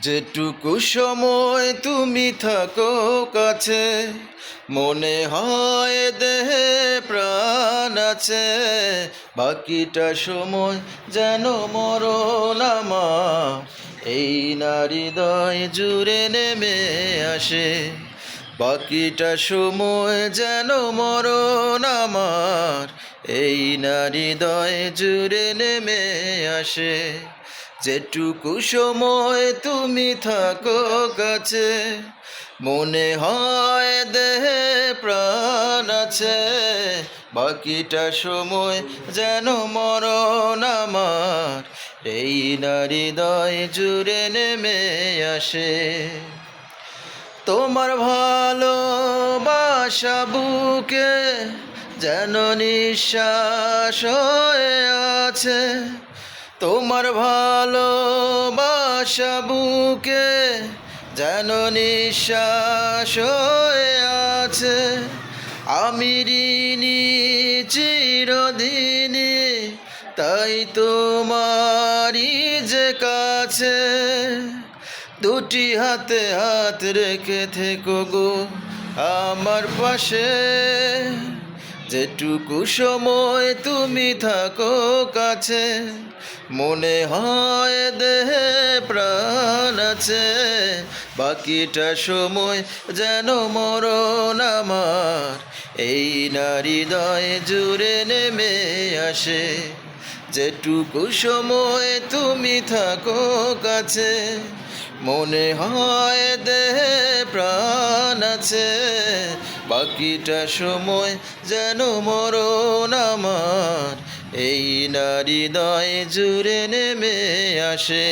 যেটুকু সময় তুমি থাকো কাছে, মনে হয় দেহে প্রাণ আছে। বাকিটা সময় যেন মরণ আমার এই নারী হৃদয় জুড়ে নেমে আসে। বাকিটা সময় যেন মরণ আমার এই নারী হৃদয় জুড়ে নেমে আসে। যেটুকু সময় তুমি থাকো কাছে, মনে হয় দেহে প্রাণ আছে। বাকিটা সময় যেন মরণ আমার এই নারী হৃদয় জুড়ে নেমে আসে। তোমার ভালোবাসা বুকে যেন নিঃশ্বাস হয়ে আছে। তোমার ভালোবাসা বুকে যেন নিঃশ্বাস হয়ে আছে। আমি ঋণী চিরদিনই, তাই তোমারই যে কাছে। দুটি হাতে হাত রেখে থেকো গো আমার পাশে। যেটুকু সময় তুমি থাকো কাছে, মনে হয় দেহে প্রাণ আছে। বাকিটা সময় যেন মরণ আমার এই নারী হৃদয় জুড়ে নেমে আসে। যেটুকু সময় তুমি থাকো কাছে, মনে হয় দেহে প্রাণ আছে। বাকিটা সময় যেন মরণ আমার এই নারী হৃদয় জুড়ে নেমে আসে।